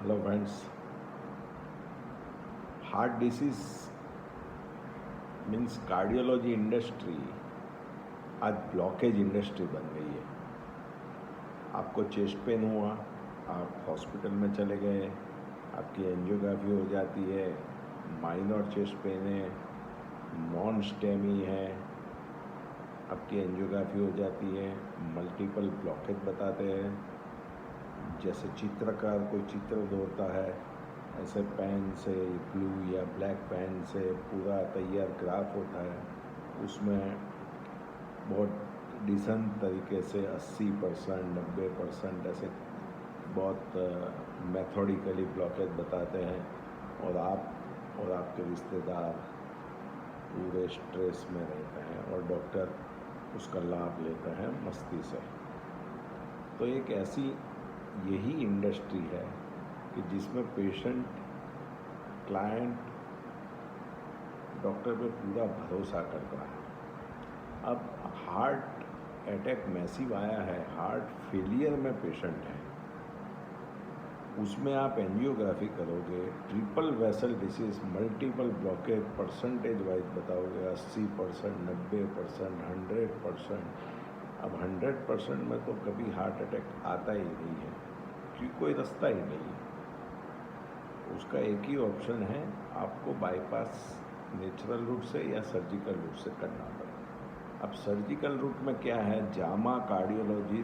Hello friends. Heart disease means cardiology industry आज blockage industry बन गई है। आपको चेस्ट पेन हुआ, आप हॉस्पिटल में चले गए, आपकी एंजियोग्राफी हो जाती है, माइनर चेस्ट पेन है, नॉन स्टेमी है, आपकी एंजियोग्राफी हो जाती है, मल्टीपल ब्लॉकेज बताते हैं। जैसे चित्रकार कोई चित्र दौड़ता है, ऐसे पेन से ब्लू या ब्लैक पेन से पूरा तैयार ग्राफ होता है, उसमें बहुत डिसेंट तरीके से 80%, 90% ऐसे बहुत मेथोडिकली ब्लॉकेज बताते हैं और आप और आपके रिश्तेदार पूरे स्ट्रेस में रहते हैं और डॉक्टर उसका लाभ लेते हैं मस्ती से। तो एक ऐसी यही इंडस्ट्री है कि जिसमें पेशेंट, क्लाइंट डॉक्टर पे पूरा भरोसा करता है। अब हार्ट अटैक मैसिव आया है, हार्ट फेलियर में पेशेंट है, उसमें आप एंजियोग्राफी करोगे, triple vessel disease, multiple blockage percentage wise बताओगे 80%, 90%, 100%। अब 100% में तो कभी हार्ट अटैक आता ही नहीं है क्योंकि कोई रास्ता ही नहीं है। उसका एक ही ऑप्शन है, आपको बाईपास नेचुरल रूट से या सर्जिकल रूट से करना पड़ेगा। अब सर्जिकल रूट में क्या है, जामा कार्डियोलॉजी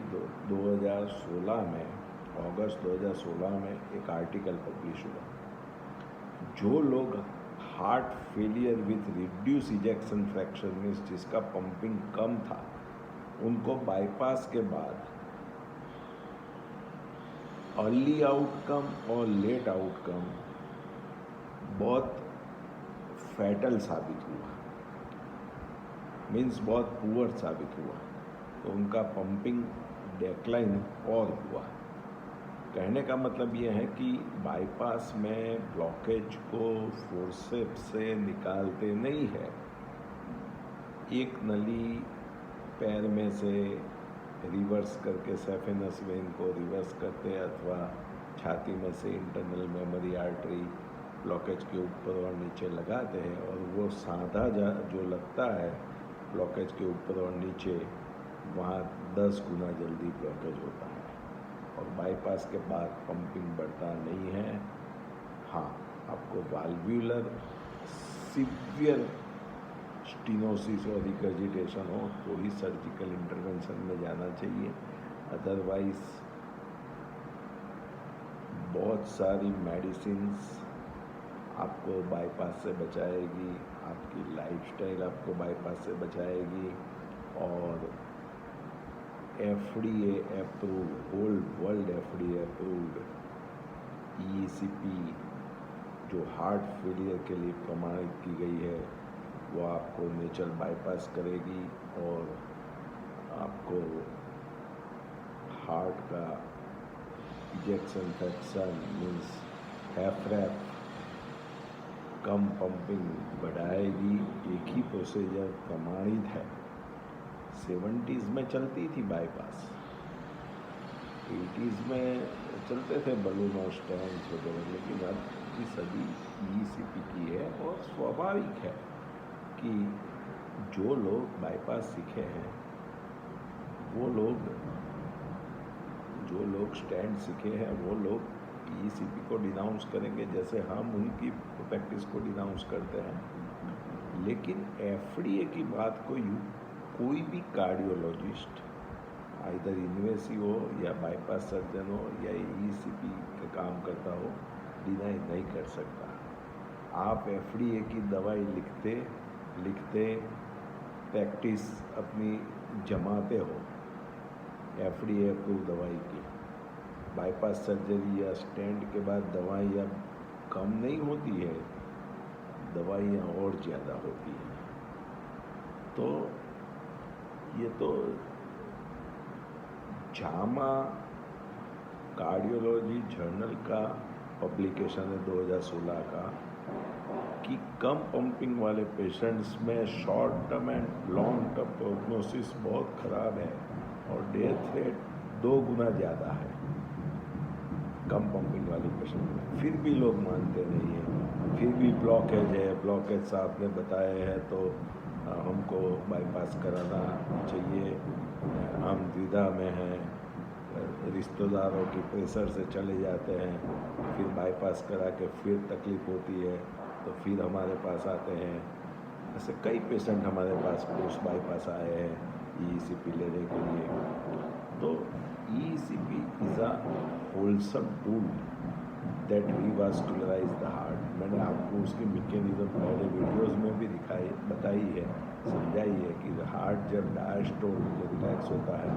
2016 में, अगस्त 2016 में एक आर्टिकल पब्लिश हुआ। जो लोग heart failure with reduce ejection fraction means जिसका पंपिंग कम था, उनको बाईपास के बाद अर्ली आउटकम और लेट आउटकम बहुत फैटल साबित हुआ, मीन्स बहुत पुअर साबित हुआ। तो उनका पंपिंग डेक्लाइन और हुआ। कहने का मतलब ये है कि बाईपास में ब्लॉकेज को फोर्सेप्स से निकालते नहीं है। एक नली पैर में से रिवर्स करके सेफेनस वेन को रिवर्स करते अथवा छाती में से इंटरनल मेमोरी आर्टरी ब्लॉकेज के ऊपर और नीचे लगाते हैं और वो साधा जो लगता है ब्लॉकेज के ऊपर और नीचे, वहाँ 10 गुना जल्दी ब्लॉकेज होता है और बाईपास के बाद पंपिंग बढ़ता नहीं है। हाँ, आपको वाल्व्यूलर सीवियर स्टीनोसिस और रिगर्जिटेशन हो तो ही सर्जिकल इंटरवेंशन में जाना चाहिए। अदरवाइज बहुत सारी मेडिसिन्स आपको बाईपास से बचाएगी, आपकी लाइफस्टाइल आपको बाईपास से बचाएगी और FDA approved, whole world FDA approved ECP जो हार्ट फेलियर के लिए प्रमाणित की गई है, वो आपको नेचुरल बाईपास करेगी और आपको हार्ट का इजेक्शन फ्रैक्शन मीन्स हैफरैप, कम पंपिंग बढ़ाएगी। एक ही प्रोसीजर प्रमाणित है। 70s में चलती थी बाईपास, 80s में चलते थे बलून और स्टेंट्स वगैरह, लेकिन अब की सदी ECP की है और स्वाभाविक है कि जो लोग बाईपास सीखे हैं, वो लोग जो लोग स्टैंड सीखे हैं, वो लोग ECP को डिनाउंस करेंगे जैसे हम उनकी प्रैक्टिस को डिनाउंस करते हैं। लेकिन FDA की बात को कोई भी कार्डियोलॉजिस्ट, आइदर इन्वेसिव हो या बाईपास सर्जन हो या ECP का काम करता हो, डिनाई नहीं कर सकता। आप FDA की दवाई लिखते प्रैक्टिस अपनी जमाते हो FDA अप्रूव दवाई की। बाईपास सर्जरी या स्टेंट के बाद दवाइयाँ कम नहीं होती है, दवाइयाँ और ज़्यादा होती हैं। तो ये तो जामा कार्डियोलॉजी जर्नल का पब्लिकेशन है 2016 का कि कम पंपिंग वाले पेशेंट्स में short term and long term prognosis बहुत ख़राब है और डेथ रेट 2 गुना ज़्यादा है। कम पंपिंग वाले पेशेंट में, फिर भी लोग मानते नहीं हैं, फिर भी ब्लॉकेज है, ब्लॉकेज साहब ने बताए हैं तो हमको बाईपास कराना चाहिए, हम द्विधा में हैं, रिश्तेदारों की प्रेशर से चले जाते हैं, फिर बाईपास करा के फिर तकलीफ़ होती है तो फिर हमारे पास आते हैं। ऐसे कई पेशेंट हमारे पास पोस्ट बाईपास आए हैं ECP लेने के लिए। तो ECP is a wholesome tool that revascularize the heart. मैंने आपको उसकी मैकेनिज्म पहले वीडियोस में भी बताई है, समझाई है कि हार्ट जब डायस्टोल रिलैक्स होता है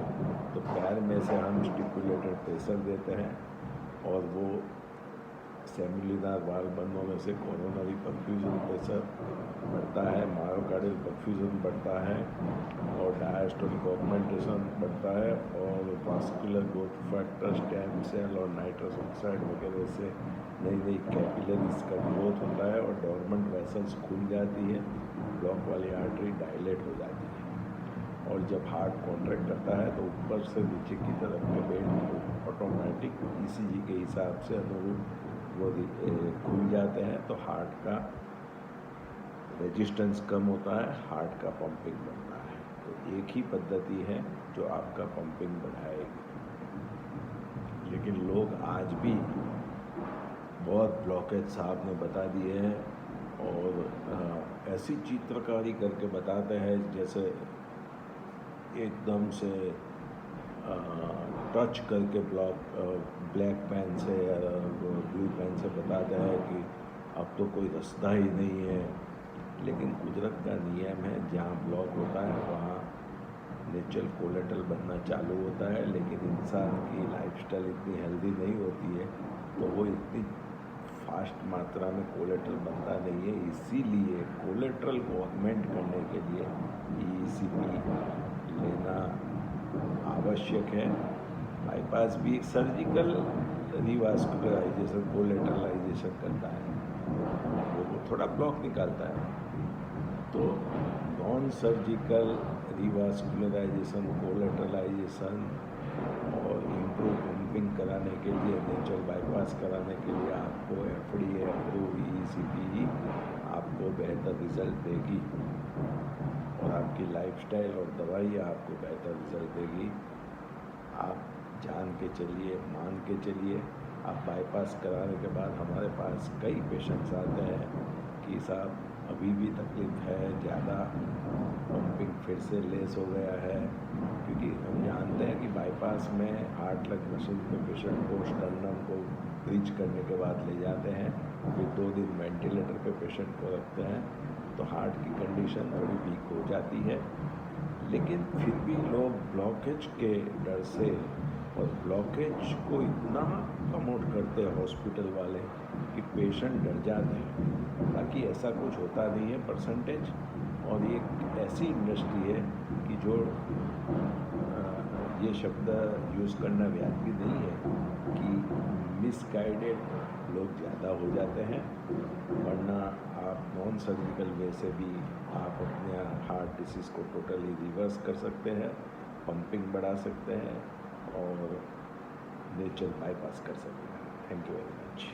तो पैर में से हम स्टिपुलेटेड प्रेशर देते हैं और वो सेमिलुनर वाल्व बंद होने से कोरोनरी परफ्यूजन प्रेशर बढ़ता है, मायोकार्डियल परफ्यूजन बढ़ता है और डायस्टोलिक ऑगमेंटेशन बढ़ता है और vascular growth factor, stem cell और नाइट्रस ऑक्साइड वगैरह से नई नई कैपिलरीज का ग्रोथ होता है और डोरमेंट वेसल्स खुल जाती है, ब्लॉक वाली आर्टरी डायलेट हो जाती है। और जब हार्ट कॉन्ट्रैक्ट करता है तो ऊपर से नीचे की तरफ के बेल्ट ऑटोमेटिक ECG के हिसाब से अनुरूप वो खुल जाते हैं तो हार्ट का रेजिस्टेंस कम होता है, हार्ट का पंपिंग बढ़ता है। तो एक ही पद्धति है जो आपका पंपिंग बढ़ाएगी, लेकिन लोग आज भी बहुत ब्लॉकेज साहब ने बता दिए हैं और ऐसी चित्रकारी करके बताते हैं जैसे एकदम से टच करके ब्लैक पेन से या ब्लू पेन से बताते हैं कि अब तो कोई रास्ता ही नहीं है। लेकिन कुदरत का नियम है, जहाँ ब्लॉक होता है वहाँ नेचुरल कोलेटरल बनना चालू होता है, लेकिन इंसान की लाइफस्टाइल इतनी हेल्दी नहीं होती है तो वो इतनी फास्ट मात्रा में कोलेटरल बनता नहीं है। इसीलिए कोलेटरल को ऑगमेंट करने के लिए ECP लेना आवश्यक है। बाईपास भी एक सर्जिकल रिवास्कुलराइजेशन, कोलेटरलाइजेशन करता है, वो थोड़ा ब्लॉक निकालता है। तो नॉन सर्जिकल रिवास्कुलराइजेशन, कोलेटरलाइजेशन और इम्प्रूव पंपिंग कराने के लिए, नेचुरल बाईपास कराने के लिए आपको FDA अप्रूव ECP आपको बेहतर रिजल्ट देगी और आपकी लाइफस्टाइल और दवाई आपको बेहतर रिजल्ट देगी। आप जान के चलिए, मान के चलिए। आप बाईपास कराने के बाद हमारे पास कई पेशेंट्स आते हैं कि साहब अभी भी तकलीफ़ है, ज़्यादा पंपिंग फिर से लेस हो गया है, क्योंकि हम जानते हैं कि बाईपास में हार्ट लग मशीन पे पेशेंट को स्टर्नम को ब्रीच करने के बाद ले जाते हैं, फिर 2 दिन वेंटिलेटर पे पेशेंट को रखते हैं तो हार्ट की कंडीशन थोड़ी वीक हो जाती है। लेकिन फिर भी लोग ब्लॉकेज के डर से और ब्लॉकेज को इतना प्रमोट करते हैं हॉस्पिटल वाले कि पेशेंट डर जाते हैं। बाकी ऐसा कुछ होता नहीं है परसेंटेज, और ये एक ऐसी इंडस्ट्री है कि जो ये शब्द यूज़ करना व्यापी नहीं है कि मिसगाइडेड लोग ज़्यादा हो जाते हैं, वरना आप नॉन सर्जिकल वे से भी आप अपने हार्ट डिसीज़ को टोटली रिवर्स कर सकते हैं, पंपिंग बढ़ा सकते हैं और नेचुरल बाईपास कर सकते हैं। Thank you very much.